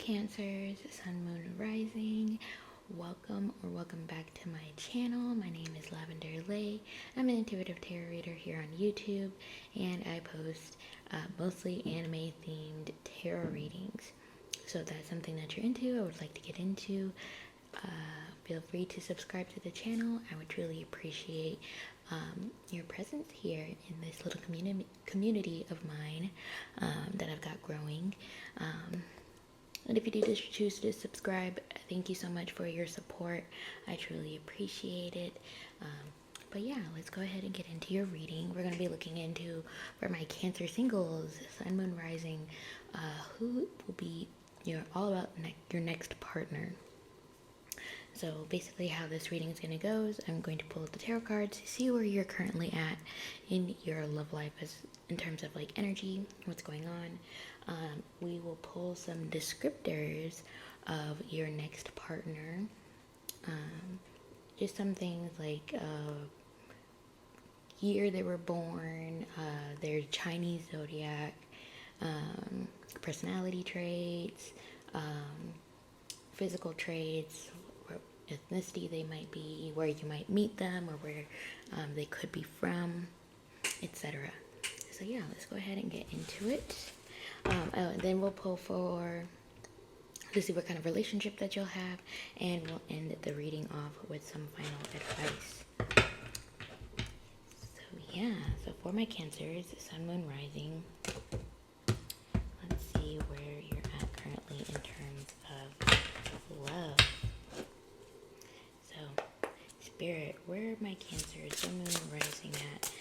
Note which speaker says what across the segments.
Speaker 1: Cancers, Sun, Moon, Rising. Welcome back to my channel. My name is Lavender. I'm an intuitive tarot reader here on YouTube, and I post mostly anime themed tarot readings. So if that's something that you're into, I would like to get into, feel free to subscribe to the channel. I would truly appreciate your presence here in this little community of mine that I've got growing. And if you do just choose to subscribe, thank you so much for your support. I truly appreciate it. But yeah, let's go ahead and get into your reading. We're going to be looking into, for my Cancer singles, Sun, Moon, Rising, who will be all about your next partner. So basically how this reading is going to go is I'm going to pull the tarot cards to see where you're currently at in your love life in terms of like energy, what's going on. We will pull some descriptors of your next partner. Just some things like year they were born, their Chinese zodiac, personality traits, physical traits, ethnicity they might be, where you might meet them, or where they could be from, etc. So yeah, let's go ahead and get into it. Then we'll pull to see what kind of relationship that you'll have, and we'll end the reading off with some final advice. So yeah, so for my Cancers, Sun, Moon, Rising, let's see where you're at currently in terms of love. So, Spirit, where are my Cancers, Sun, Moon, Rising at?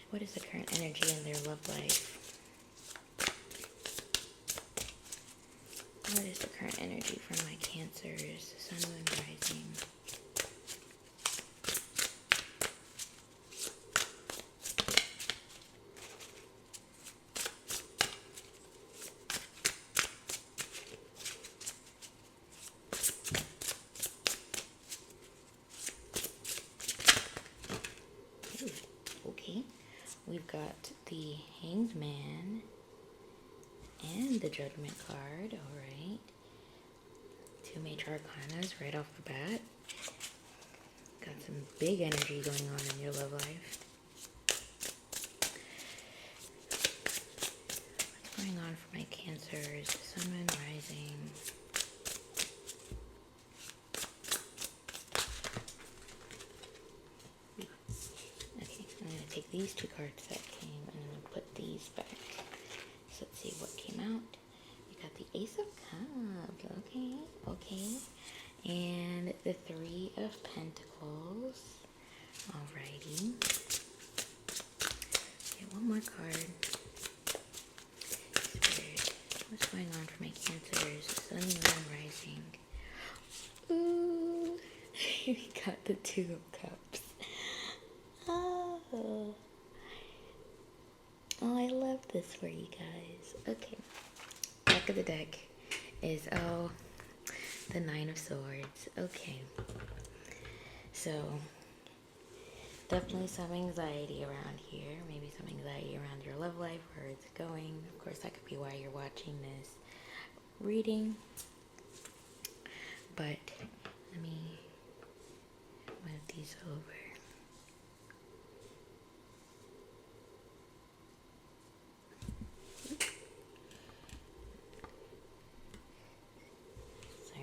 Speaker 1: What is the current energy in their love life? What is the current energy from my Cancers, Sun, Moon, Rising? Okay, we've got the Hanged Man and the Judgment card. All right, two major arcanas right off the bat. Got some big energy going on in your love life. What's going on for my Cancers, Sun, Moon, Rising? Okay, I'm going to take these two cards that came and I'm going to put these back. So let's see what came out. You got the Ace of Cups. Okay. And the Three of Pentacles. Alrighty. Okay, one more card. Spirit, what's going on for my Cancers, Sun, Moon, Rising? Ooh, we got the Two of Cups. Oh, I love this for you guys. Okay, back of the deck is, the Nine of Swords. Okay, so definitely some anxiety around here. Maybe some anxiety around your love life, where it's going. Of course, that could be why you're watching this reading. But let me move these over.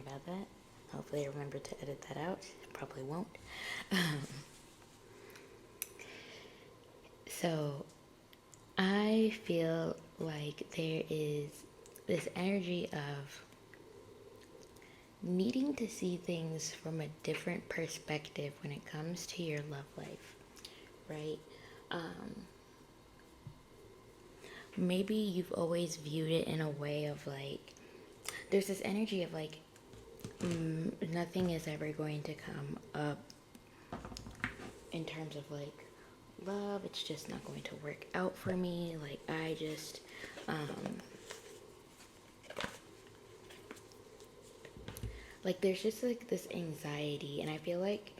Speaker 1: About that. Hopefully I remember to edit that out. Probably won't. So I feel like there is this energy of needing to see things from a different perspective when it comes to your love life, right? Maybe you've always viewed it in a way of like, there's this energy of like, nothing is ever going to come up in terms of like love. It's just not going to work out for me. Like I just like there's just like this anxiety, and I feel like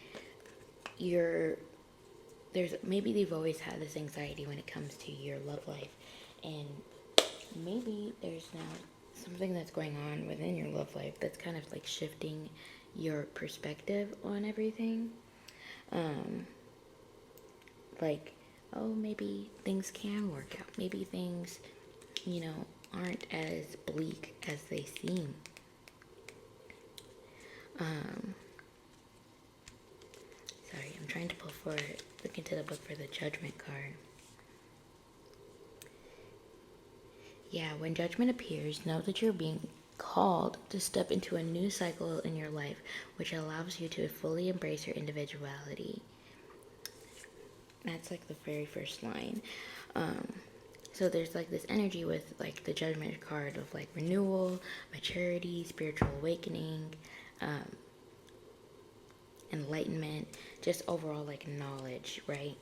Speaker 1: maybe they've always had this anxiety when it comes to your love life, and maybe there's now something that's going on within your love life that's kind of like shifting your perspective on everything. Like, oh, maybe things can work out. Maybe things, aren't as bleak as they seem. Sorry, I'm trying to look into the book for the Judgment card. Yeah, when judgment appears, know that you're being called to step into a new cycle in your life, which allows you to fully embrace your individuality. That's like the very first line. So there's like this energy with like the Judgment card of like renewal, maturity, spiritual awakening, enlightenment, just overall like knowledge, right?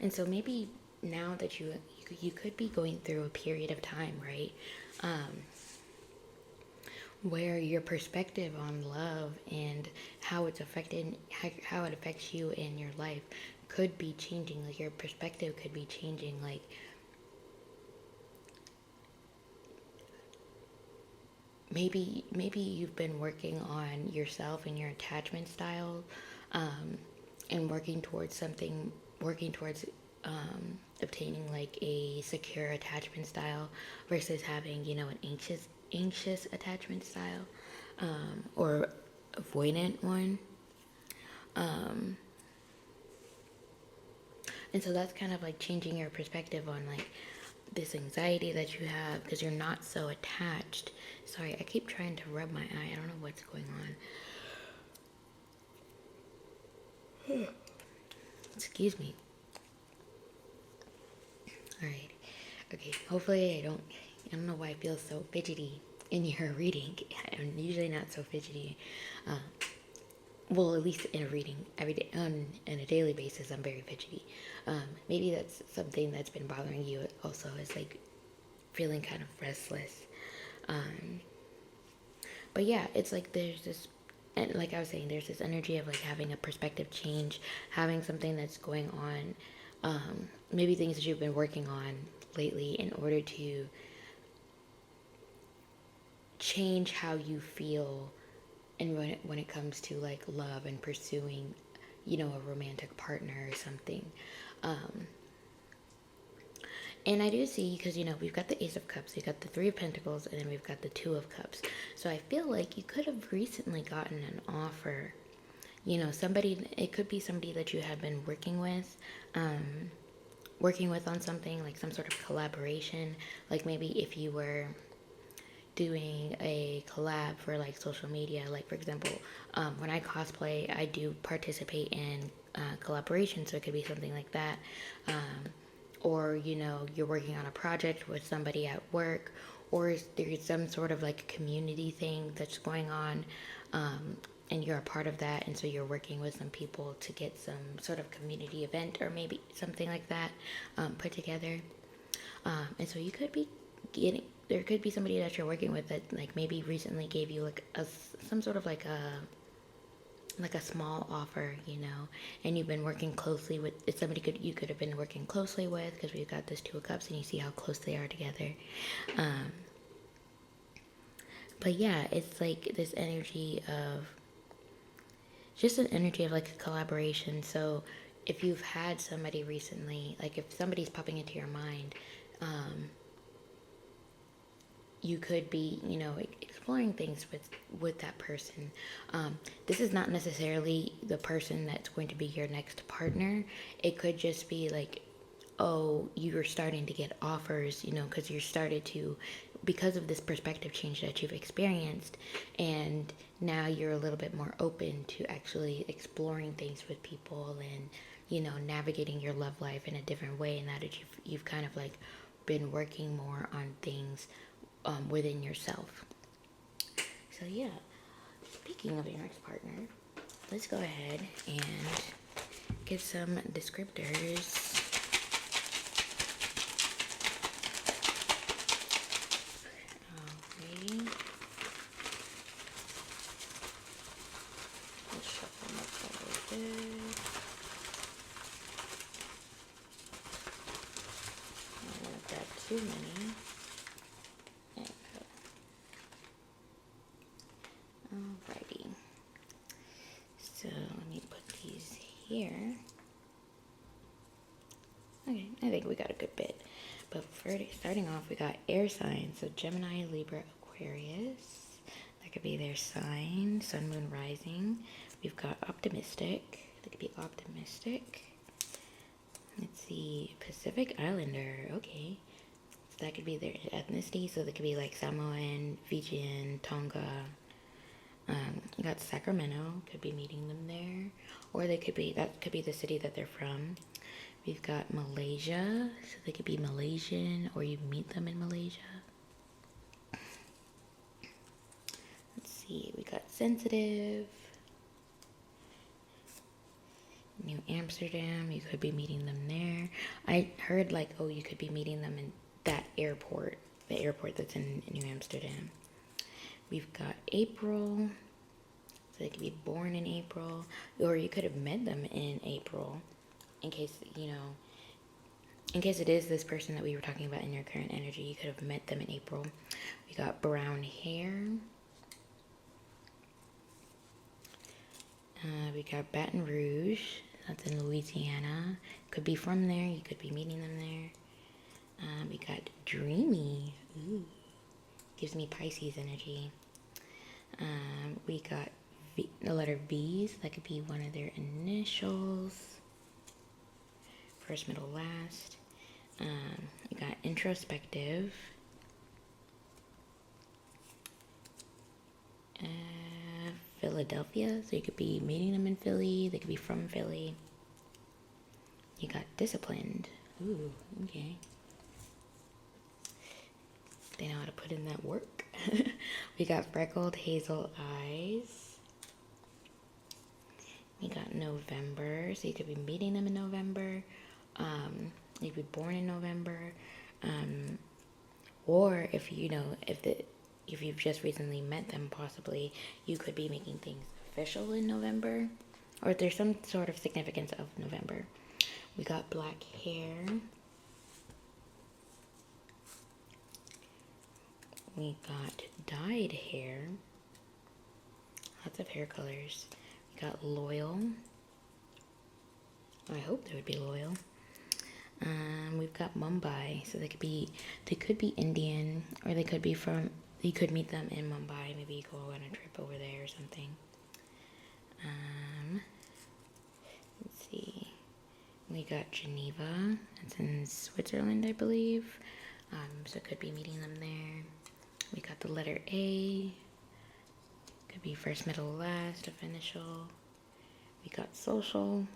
Speaker 1: And so maybe now that you could be going through a period of time, right, where your perspective on love and how it's affected, how it affects you in your life could be changing. Like your perspective could be changing. Like maybe you've been working on yourself and your attachment style, and working towards obtaining like a secure attachment style versus having, an anxious attachment style, or avoidant one. And so that's kind of like changing your perspective on like this anxiety that you have because you're not so attached. Sorry, I keep trying to rub my eye. I don't know what's going on. Excuse me. Alright. Okay, hopefully I don't know why I feel so fidgety in your reading. I'm usually not so fidgety. Well, at least in a reading every day, on a daily basis, I'm very fidgety. Maybe that's something that's been bothering you also, is like feeling kind of restless. But yeah, it's like there's this, and like I was saying, there's this energy of like having a perspective change, having something that's going on, maybe things that you've been working on lately in order to change how you feel. And when it comes to like love and pursuing, a romantic partner or something. And I do see, because, we've got the Ace of Cups, we've got the Three of Pentacles, and then we've got the Two of Cups. So I feel like you could have recently gotten an offer. It could be somebody that you had been working with on something, like some sort of collaboration. Like maybe if you were doing a collab for like social media, like for example, when I cosplay, I do participate in collaboration, so it could be something like that, or you're working on a project with somebody at work, or there's some sort of like community thing that's going on, and you're a part of that, and so you're working with some people to get some sort of community event or maybe something like that put together, and so you could be there could be somebody that you're working with that like maybe recently gave you like some sort of like a small offer, and you've been working closely with you could have been working closely with, because we've got this Two of Cups and you see how close they are together. But yeah, it's like this energy of like a collaboration. So if you've had somebody recently, like if somebody's popping into your mind, you could be, exploring things with that person. This is not necessarily the person that's going to be your next partner. It could just be like, oh, you're starting to get offers, because of this perspective change that you've experienced, and now you're a little bit more open to actually exploring things with people and, navigating your love life in a different way, and that you've kind of like been working more on things within yourself. So yeah, speaking of your next partner, let's go ahead and get some descriptors. Alrighty. Let's shuffle them up a little bit. I don't want to grab too many. And I think we got a good bit. But starting off, we got air signs. So Gemini, Libra, Aquarius. That could be their sign. Sun, Moon, Rising. We've got optimistic. That could be optimistic. Let's see. Pacific Islander. Okay. So that could be their ethnicity. So they could be like Samoan, Fijian, Tonga. You got Sacramento. Could be meeting them there. Or they could be, that could be the city that they're from. We've got Malaysia, so they could be Malaysian, or you meet them in Malaysia. Let's see, we got sensitive. New Amsterdam, you could be meeting them there. I heard like, oh, you could be meeting them in that airport, the airport that's in New Amsterdam. We've got April, so they could be born in April, or you could have met them in April. In case, you know, in case it is this person that we were talking about in your current energy, you could have met them in April. We got brown hair. We got Baton Rouge. That's in Louisiana. Could be from there. You could be meeting them there. We got dreamy. Ooh. Gives me Pisces energy. We got the letter V. So that could be one of their initials. First, middle, last. We got introspective. Philadelphia, so you could be meeting them in Philly. They could be from Philly. You got disciplined. Ooh, okay. They know how to put in that work. We got freckled hazel eyes. We got November, so you could be meeting them in November. You could be born in November, or if you know, if you've just recently met them, possibly you could be making things official in November, or if there's some sort of significance of November. We got black hair. We got dyed hair. Lots of hair colors. We got loyal. I hope they would be loyal. We've got Mumbai, so they could be Indian, or they could be from, you could meet them in Mumbai, maybe go on a trip over there or something. Let's see, we got Geneva, that's in Switzerland, I believe, so could be meeting them there. We got the letter A, could be first, middle, last of initial. We got social.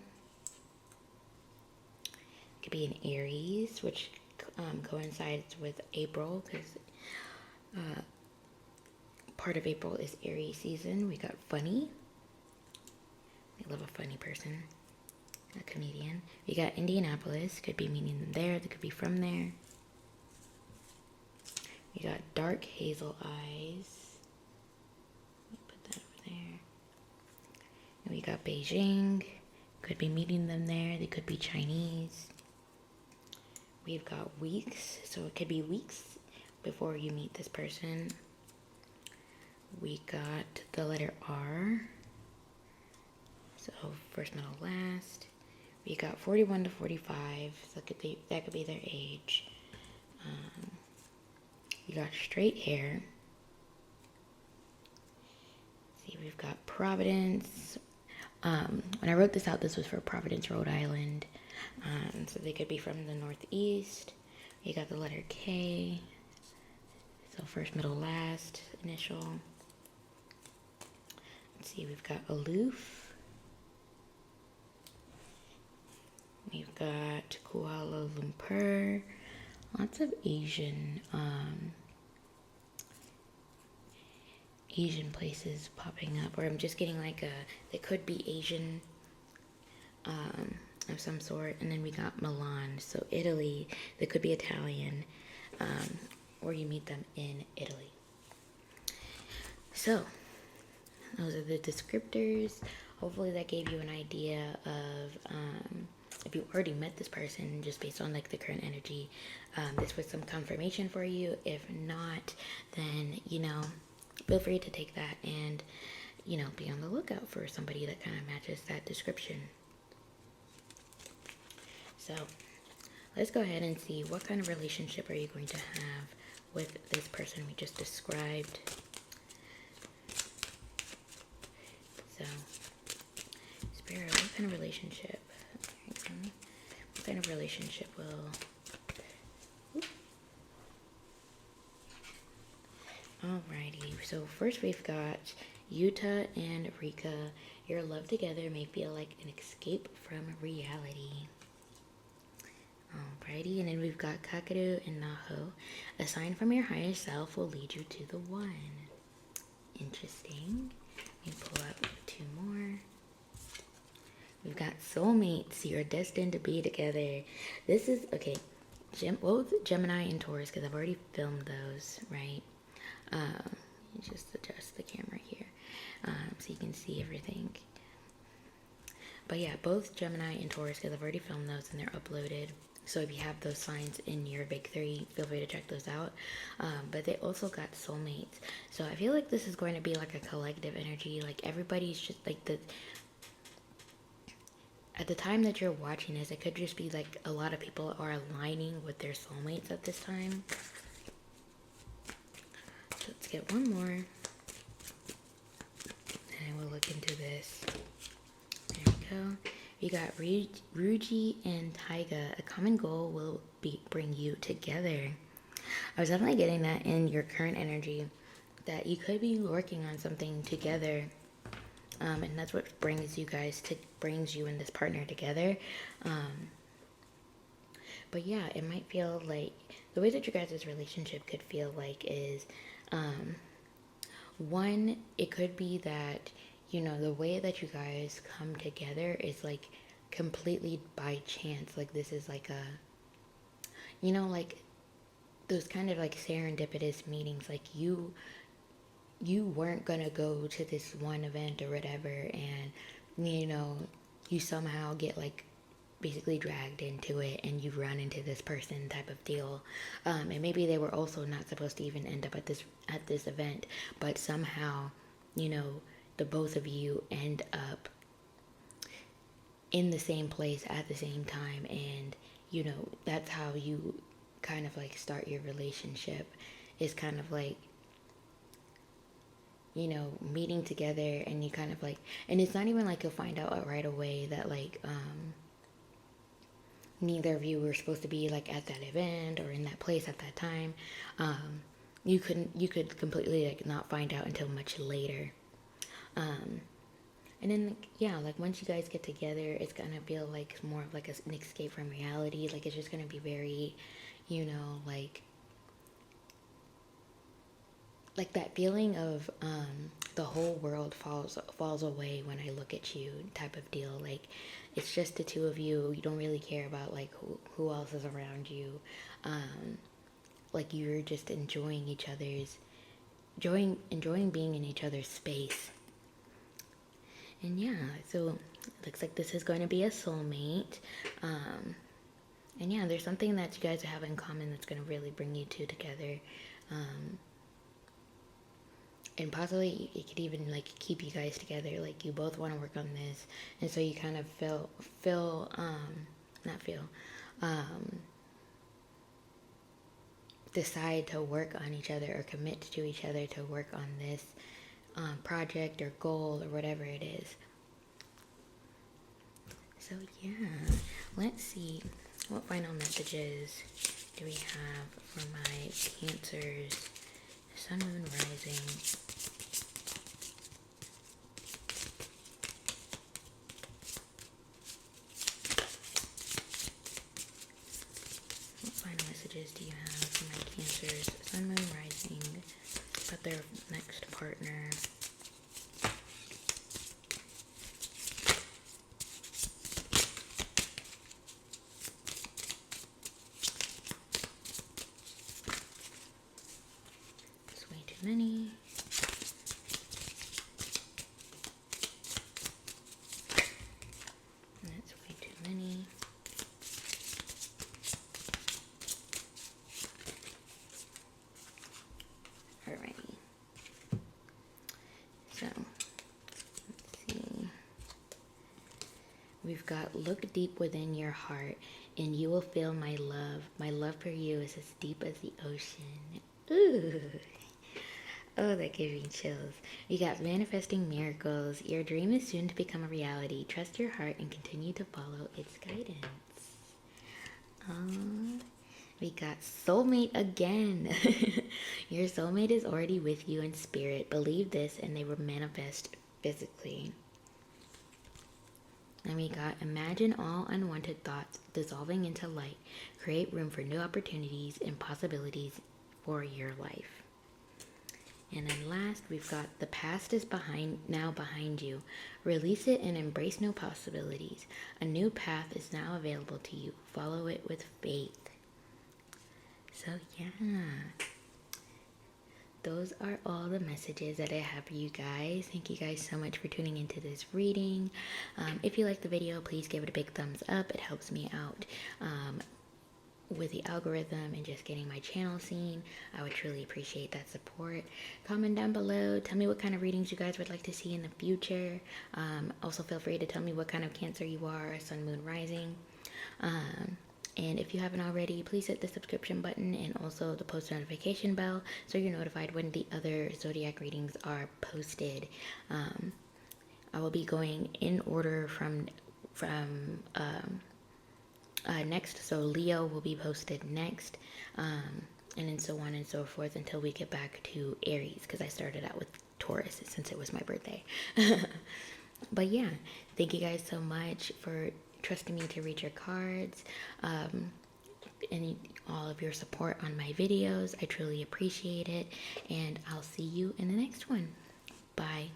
Speaker 1: Could be an Aries, which coincides with April, because part of April is Aries season. We got funny. I love a funny person, a comedian. We got Indianapolis, could be meeting them there. They could be from there. We got dark hazel eyes. Let me put that over there. And we got Beijing, could be meeting them there. They could be Chinese. We've got weeks, so it could be weeks before you meet this person. We got the letter R, so first, middle, last. We got 41 to 45, so that could be their age. We got straight hair. Let's see, we've got Providence. When I wrote this out, this was for Providence, Rhode Island. So they could be from the Northeast. You got the letter K. So first, middle, last, initial. Let's see, we've got aloof. We've got Kuala Lumpur. Lots of Asian places popping up. Or I'm just getting like they could be Asian of some sort. And then we got Milan, so Italy. They could be Italian, or you meet them in Italy. So those are the descriptors. Hopefully that gave you an idea of if you already met this person just based on like the current energy. This was some confirmation for you. If not, then feel free to take that and be on the lookout for somebody that kind of matches that description. So let's go ahead and see what kind of relationship are you going to have with this person we just described. So, Spirit, what kind of relationship? What kind of relationship will... Alrighty, so first we've got Yuta and Rika. Your love together may feel like an escape from reality. Alrighty, and then we've got Kakaru and Naho. A sign from your higher self will lead you to the one. Interesting. Let me pull out 2 more. We've got soulmates. You're destined to be together. This is, okay, both Gemini and Taurus, because I've already filmed those, right? Just adjust the camera here so you can see everything. But yeah, both Gemini and Taurus, because I've already filmed those and they're uploaded. So if you have those signs in your big 3, feel free to check those out. But they also got soulmates. So I feel like this is going to be like a collective energy. Like everybody's just like at the time that you're watching this, it could just be like a lot of people are aligning with their soulmates at this time. So let's get one more. And we'll look into this. There we go. We got Ruji and Taiga. A common goal will bring you together. I was definitely getting that in your current energy, that you could be working on something together. And that's what brings you and this partner together. But yeah, it might feel like the way that you guys' relationship could feel like is, one, it could be that, you know, the way that you guys come together is like completely by chance. Like this is like a, you know, like those kind of like serendipitous meetings. Like you weren't gonna go to this one event or whatever, and you know, you somehow get like basically dragged into it and you run into this person type of deal. And maybe they were also not supposed to even end up at this event, but somehow, you know, the both of you end up in the same place at the same time, and you know, that's how you kind of like start your relationship, is kind of like, you know, meeting together, and you kind of like, and it's not even like you'll find out right away that like neither of you were supposed to be like at that event or in that place at that time. You could completely like not find out until much later. And then yeah, like once you guys get together, it's gonna feel like more of like an escape from reality. Like it's just gonna be very, you know, like that feeling of the whole world falls away when I look at you type of deal. Like it's just the two of you. You don't really care about like who else is around you. Like you're just enjoying each other's enjoying being in each other's space. And yeah, so it looks like this is going to be a soulmate. And yeah, there's something that you guys have in common that's going to really bring you two together. And possibly it could even like keep you guys together. Like you both want to work on this, and so you kind of decide to work on each other or commit to each other to work on this project or goal or whatever it is. So yeah, let's see what final messages do we have for my Cancers, Sun, Moon, Rising. What final messages do you have for my Cancers, Sun, Moon, Rising, about their next partner? It's way too many. That's way too many. Alrighty. So, let's see. We've got look deep within your heart and you will feel my love. My love for you is as deep as the ocean. Ooh. Oh, that gives me chills. We got manifesting miracles. Your dream is soon to become a reality. Trust your heart and continue to follow its guidance. We got soulmate again. Your soulmate is already with you in spirit. Believe this and they will manifest physically. And we got imagine all unwanted thoughts dissolving into light. Create room for new opportunities and possibilities for your life. And then last, we've got the past is now behind you. Release it and embrace new possibilities. A new path is now available to you. Follow it with faith. So yeah, those are all the messages that I have for you guys. Thank you guys so much for tuning into this reading. If you like the video, please give it a big thumbs up. It helps me out with the algorithm and just getting my channel seen. I would truly appreciate that support. Comment down below. Tell me what kind of readings you guys would like to see in the future. Also feel free to tell me what kind of Cancer you are, Sun, Moon, Rising. And if you haven't already, please hit the subscription button and also the post notification bell so you're notified when the other zodiac readings are posted. I will be going in order from next, so Leo will be posted next, and then so on and so forth until we get back to Aries, because I started out with Taurus since it was my birthday. But yeah, thank you guys so much for trusting me to read your cards, and all of your support on my videos. I truly appreciate it, and I'll see you in the next one. Bye.